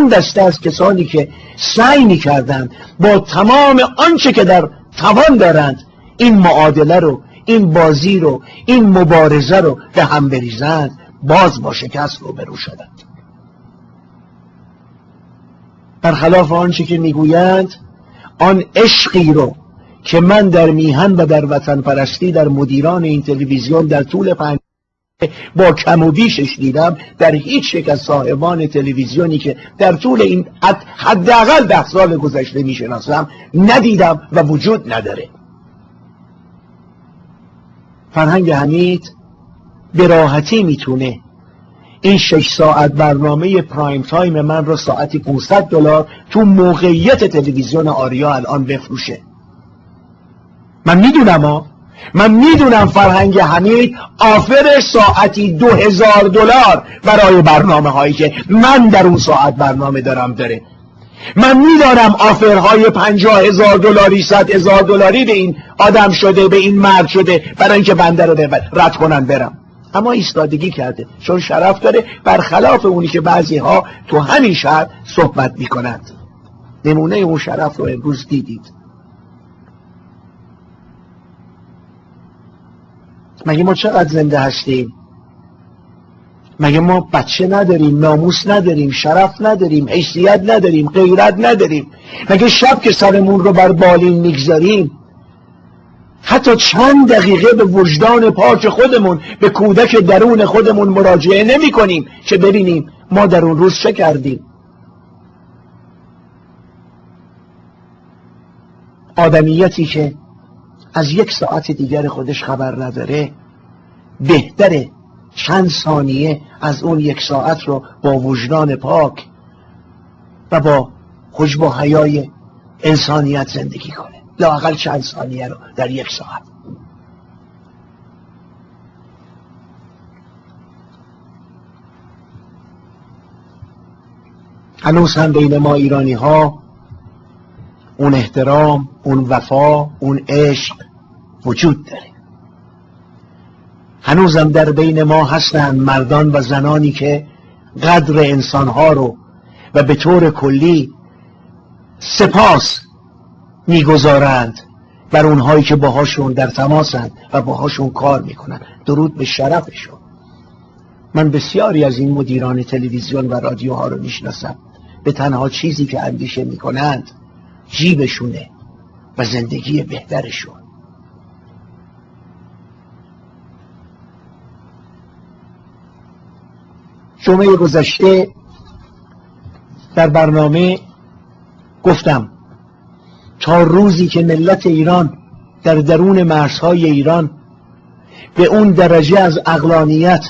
دسته از کسانی که سعی می‌کردند با تمام آنچه که در توان دارند این معادله رو، این بازی رو، این مبارزه رو به هم بریزند، باز با شکست روبرو شدند. برخلاف آنچه که میگویند، آن عشقی رو که من در میهن و در وطن پرستی در مدیران این تلویزیون در طول 5 با کم و بیشش دیدم، در هیچ یک از صاحبان تلویزیونی که در طول این حداقل 10 سال گذشته میشناسم ندیدم و وجود نداره. فرهنگ حمید به راحتی میتونه این 6 ساعت برنامه پرایم تایم من رو ساعتی $500 تو موقعیت تلویزیون آریا الان بفروشه. من میدونم فرهنگ حمید آفر ساعتی $2000 برای برنامه هایی که من در اون ساعت برنامه دارم داره. من میدانم آفرهای $50,000 $100,000 به این آدم شده، به این مرد شده برای اینکه بنده رو رد کنن برم. اما ایستادگی کرده چون شرف داره، برخلاف اونی که بعضی ها تو همین شهر صحبت میکنند. نمونه اون شرف رو امروز دیدید. مگه ما چقدر زنده هستیم؟ مگه ما بچه نداریم، ناموس نداریم، شرف نداریم، حیثیت نداریم، غیرت نداریم؟ مگه شب که سرمون رو بر بالین میگذاریم حتی چند دقیقه به وجدان پاک خودمون، به کودک درون خودمون مراجعه نمی کنیم که ببینیم ما در اون روز چه کردیم؟ آدمیتی که از 1 ساعت دیگر خودش خبر نداره بهتره چند ثانیه از اون 1 ساعت رو با وجدان پاک و با حجب و حیای انسانیت زندگی کنه، لااقل چند ثانیه رو در 1 ساعت. هنوز هم بین ما ایرانی ها اون احترام، اون وفا، اون عشق وجود داره. هنوزم در بین ما هستند مردان و زنانی که قدر انسانها رو و به طور کلی سپاس میگذارند بر اونهایی که باهاشون در تماسند و باهاشون کار میکنند. درود به شرفشون. من بسیاری از این مدیران تلویزیون و رادیوها رو میشناسم. به تنها چیزی که اندیشه میکنند جیبشونه و زندگی بهترشون. جمعه گذشته در برنامه گفتم تا روزی که ملت ایران در درون مرزهای ایران به اون درجه از عقلانیت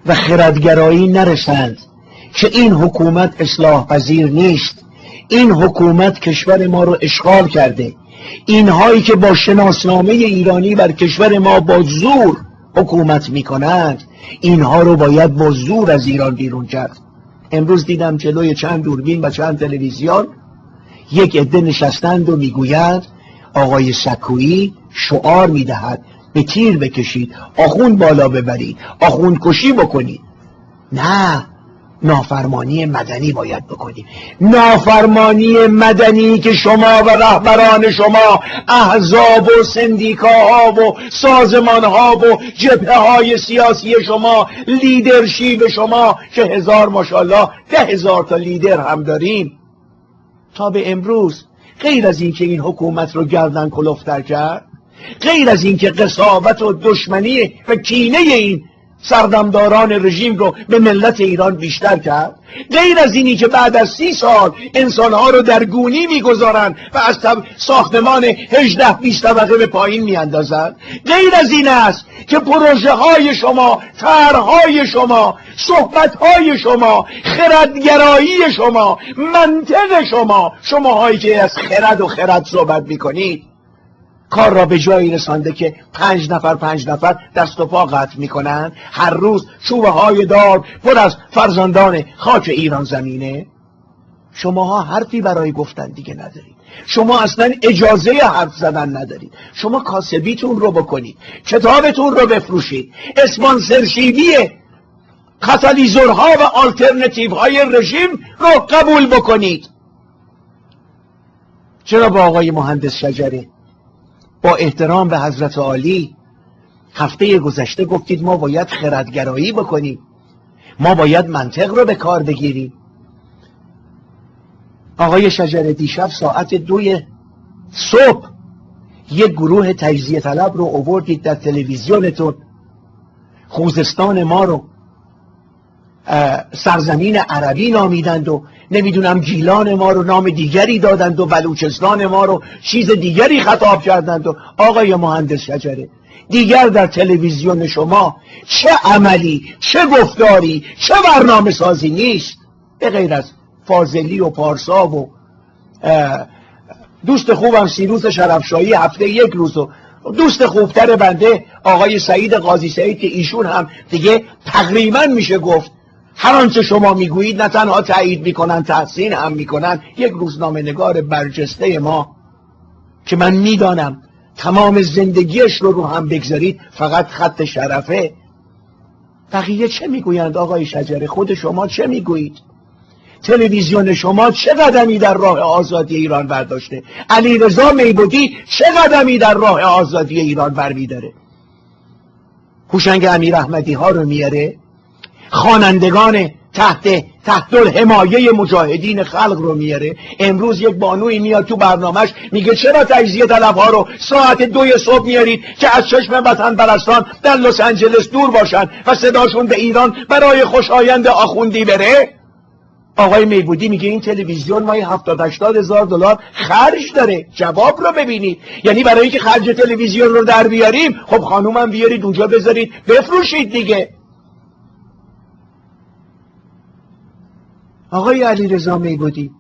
و خردگرایی نرسند که این حکومت اصلاح پذیر نیست، این حکومت کشور ما رو اشغال کرده، اینهایی که با شناسنامه ایرانی بر کشور ما با زور حکومت میکنند، اینها رو باید با زور از ایران بیرون کرد. امروز دیدم جلوی چند دوربین و چند تلویزیون یک عده نشستند و میگویند آقای سکویی شعار میدهد به تیر بکشید، آخوند بالا ببرید، آخوند کشی بکنید. نه، نافرمانی مدنی باید بکنیم. نافرمانی مدنی که شما و رهبران شما، احزاب و سندیکاها و سازمانها و جبهه‌های سیاسی شما، لیدرشیپ شما که 1000 ماشاءالله 10,000 تا لیدر هم داریم، تا به امروز غیر از این که این حکومت رو گردن کلفتر کرد، غیر از این که قساوت و دشمنی و کینه این سردمداران رژیم رو به ملت ایران بیشتر کرد، غیر از اینی که بعد از 30 سال انسانها رو در گونی میگذارن و از ساختمان 18-20 طبقه به پایین میاندازن، غیر از این است که پروژه های شما، طرحهای شما، صحبت های شما، خردگرایی شما، منطق شماهایی که از خرد صحبت میکنید، کار را به جایی رسانده که 5 نفر دست و پا قطع میکنن. هر روز چوبه های دار پر از فرزندان خاک ایران زمینه. شماها حرفی برای گفتن دیگه ندارید. شما اصلا اجازه حرف زدن ندارید. شما کاسبیتون رو بکنید، کتابتون رو بفروشید، اسپانسرشیپی کاتالیزورها و آلترنتیو های رژیم رو قبول بکنید. چرا با آقای مهندس شجره با احترام به حضرت عالی هفته گذشته گفتید ما باید خردگرایی بکنیم، ما باید منطق رو به کار بگیریم؟ آقای شجره دیشب ساعت 2 صبح یک گروه تجزیه طلب رو آوردید در تلویزیونتون، خوزستان ما رو سرزمین عربی نامیدند و نمیدونم گیلان ما رو نام دیگری دادند و بلوچستان ما رو چیز دیگری خطاب کردند. و آقای مهندس شجره دیگر در تلویزیون شما چه عملی، چه گفتاری، چه برنامه سازی نیست به غیر از فاضلی و پارسا و دوست خوبم سیروس شرفشاهی هفته 1 روز و دوست خوبتر بنده آقای سعید قاضی سعید که ایشون هم دیگه تقریبا میشه گفت هر آنچه شما میگویید نه تنها تایید میکنن، تحسین هم میکنن. یک روزنامه‌نگار برجسته ما که من میدانم تمام زندگیش رو هم بگذارید فقط خط شرفه. بقیه چه میگویند آقای شجره؟ خود شما چه میگویید؟ تلویزیون شما چه قدمی در راه آزادی ایران برداشته؟ علیرضا میبودی چه قدمی در راه آزادی ایران برمیداره؟ هوشنگ امیراحمدی ها رو میاره، خوانندگان تحت الحمایه مجاهدین خلق رو میاره. امروز یک بانوی میاد تو برنامهش میگه چرا تجزیه طلب ها رو ساعت 2 صبح میارید که از چشم وطن پرستان در لس آنجلس دور باشن و صداشون به ایران برای خوشایند آخوندی بره؟ آقای میبودی میگه این تلویزیون ماهی 70-80 هزار دلار خرج داره. جواب رو ببینید. یعنی برای اینکه خرج تلویزیون رو در بیاریم خب خانومم بیارید اونجا بذارید بفروشید دیگه. آقای علیرضا میبودی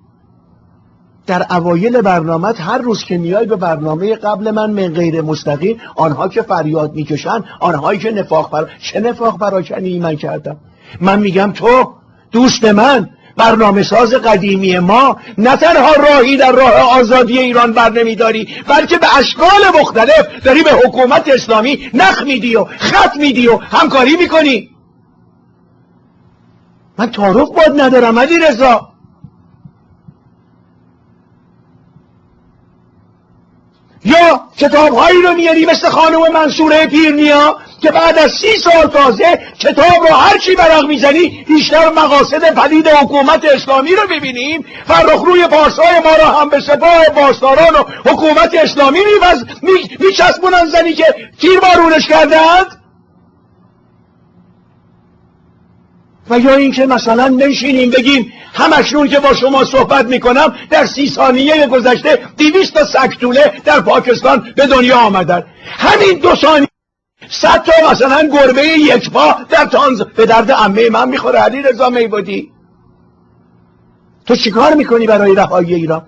در اوایل برنامه هر روز که میای به برنامه قبل من غیر مستقیم، آنها که فریاد میکشن، آنهایی که چه نفاق پراکنی من کردم؟ من میگم تو دوست من، برنامه ساز قدیمی ما، نه تنها راهی در راه آزادی ایران بر نمیداری بلکه به اشکال مختلف داری به حکومت اسلامی نخ میدی و خط میدی و همکاری میکنی. من تعارف باید ندارم علیرضا. یا کتابهایی رو میاری مثل خانم منصوره پیرنیا که بعد از 30 سال تازه کتاب رو هر چی برق میزنی بیشتر مقاصد پلید حکومت اسلامی رو ببینیم. فرخروی پارسای ما رو هم به سپاه پاسداران و حکومت اسلامی میچسبونن زنی که تیر بارونش کردند. و یا اینکه مثلا نشینیم بگیم همشون که با شما صحبت میکنم در 30 ثانیه گذشته 200 تا سگتوله در پاکستان به دنیا آمدن. همین 2 ثانیه 100 تا مثلا گربه 1 پا در به درد عمه من میخوره. علیرضا میبودی تو چیکار میکنی برای رهایی ایران؟